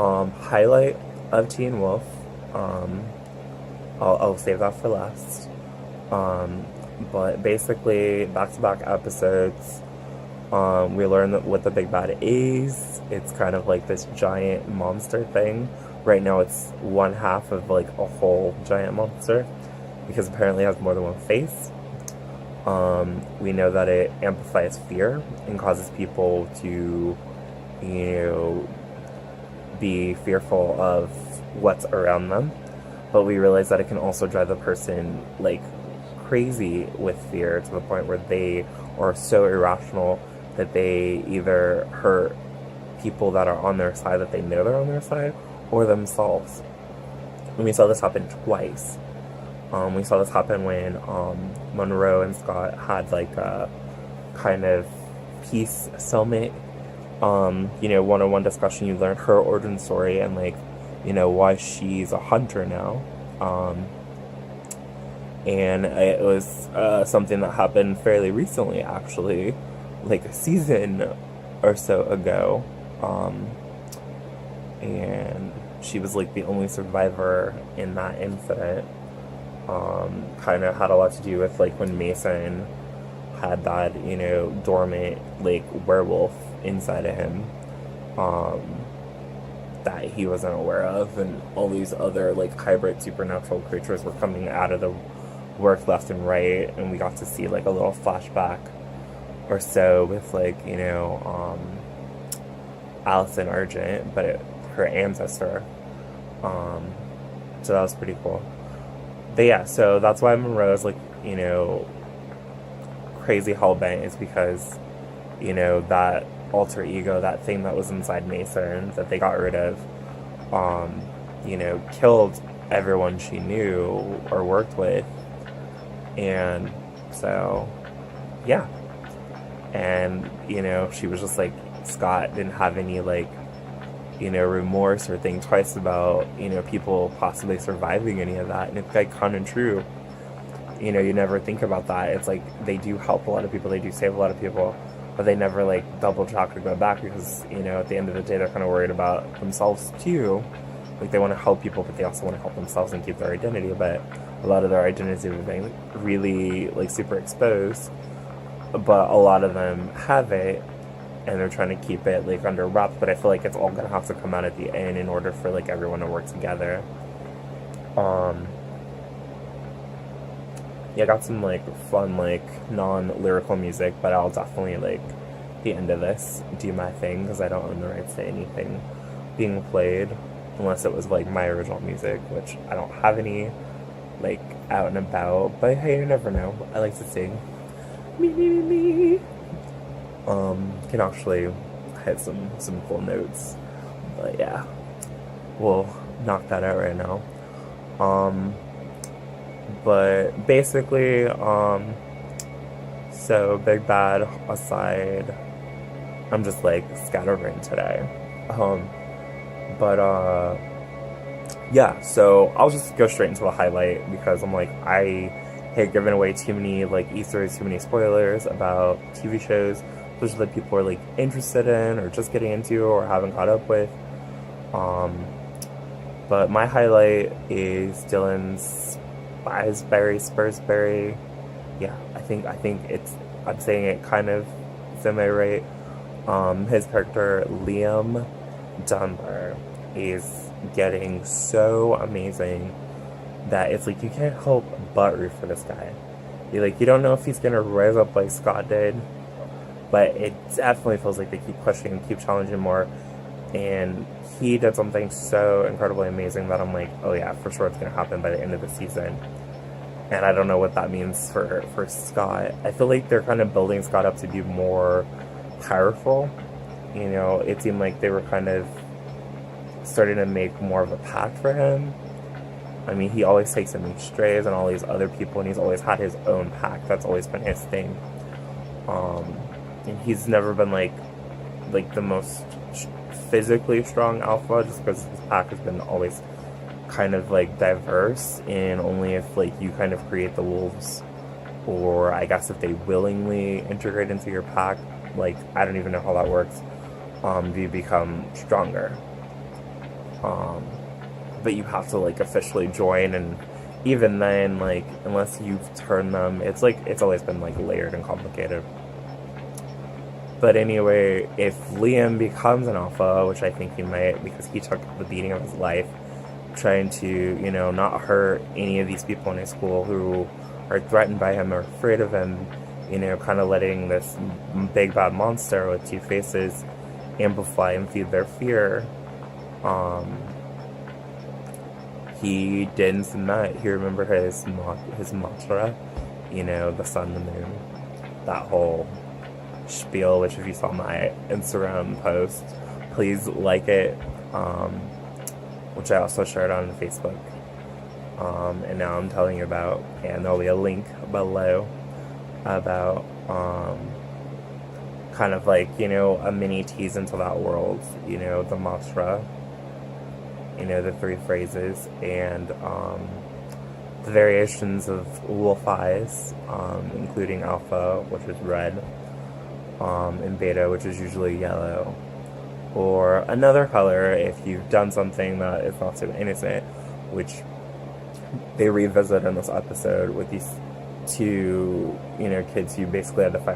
Highlight of Teen Wolf. Um, I'll save that for last. Um, but basically, back-to-back episodes. We learn that what the big bad is. It's kind of like this giant monster thing. Right now, it's one half of like a whole giant monster because apparently it has more than one face. We know that it amplifies fear and causes people to, you know, be fearful of what's around them. But we realize that it can also drive the person like crazy with fear to the point where they are so irrational that they either hurt people that are on their side that they know they're on their side or themselves. And we saw this happen twice. We saw this happen when Monroe and Scott had like a kind of peace summit. One-on-one discussion. You learn her origin story and like, why she's a hunter now. And it was something that happened fairly recently, actually, like a season or so ago. And she was like the only survivor in that incident. Kind of had a lot to do with like when Mason had that, dormant like werewolf inside of him, that he wasn't aware of, and all these other like hybrid supernatural creatures were coming out of the work left and right, and we got to see like a little flashback or so with like, Allison Argent, but her ancestor. So that was pretty cool. But yeah, so that's why Monroe's like, crazy hellbent is because, that alter ego, that thing that was inside Mason that they got rid of, killed everyone she knew or worked with. And so, yeah. And, she was just like, Scott didn't have any like, remorse or think twice about, people possibly surviving any of that. And it's like kind of true. You never think about that. It's like they do help a lot of people, they do save a lot of people, but they never like double check or go back because, at the end of the day, they're kind of worried about themselves too. Like they want to help people, but they also want to help themselves and keep their identity. But a lot of their identities have been really like super exposed. But a lot of them have it, and they're trying to keep it like under wraps. But I feel like it's all gonna have to come out at the end in order for like everyone to work together. Yeah, I got some like fun like non-lyrical music, but I'll definitely like the end of this do my thing because I don't own the rights to anything being played unless it was like my original music, which I don't have any like out and about. But hey, you never know. I like to sing. Me. Can actually hit some cool notes, but yeah, we'll knock that out right now. But basically, so big bad aside, I'm just like scatterbrained today. But yeah, so I'll just go straight into a highlight because I'm like, I hate giving away too many like Easter eggs, too many spoilers about TV shows, especially that people are like interested in or just getting into or haven't caught up with. But my highlight is Dylan's Spursbury. Yeah, I think I'm saying it kind of semi-right. His character, Liam Dunbar, is getting so amazing that it's like you can't help but root for this guy. You don't know if he's gonna rise up like Scott did, but it definitely feels like they keep pushing and keep challenging more. And he did something so incredibly amazing that I'm like, oh yeah, for sure it's gonna happen by the end of the season. And I don't know what that means for Scott. I feel like they're kind of building Scott up to be more powerful. It seemed like they were kind of starting to make more of a pact for him. I mean, he always takes in strays and all these other people, and he's always had his own pack. That's always been his thing. And he's never been like the most physically strong alpha, just because his pack has been always kind of like diverse, and only if like you kind of create the wolves, or I guess if they willingly integrate into your pack, like I don't even know how that works, do you become stronger. but you have to like officially join, and even then, like, unless you've turned them, it's like, it's always been like layered and complicated. But anyway, if Liam becomes an alpha, which I think he might, because he took the beating of his life trying to, you know, not hurt any of these people in his school who are threatened by him or afraid of him, you know, kind of letting this big bad monster with two faces amplify and feed their fear. He didn't submit. He remembered his mantra, you know, the sun, the moon, that whole spiel, which if you saw my Instagram post, please like it, which I also shared on Facebook, and now I'm telling you about, and there'll be a link below about kind of like, you know, a mini tease into that world, you know, the mantra, you know, the 3 phrases, and the variations of wolf eyes, including alpha, which is red, and beta, which is usually yellow, or another color if you've done something that is not so innocent, which they revisit in this episode with these 2, you know, kids who basically had to fight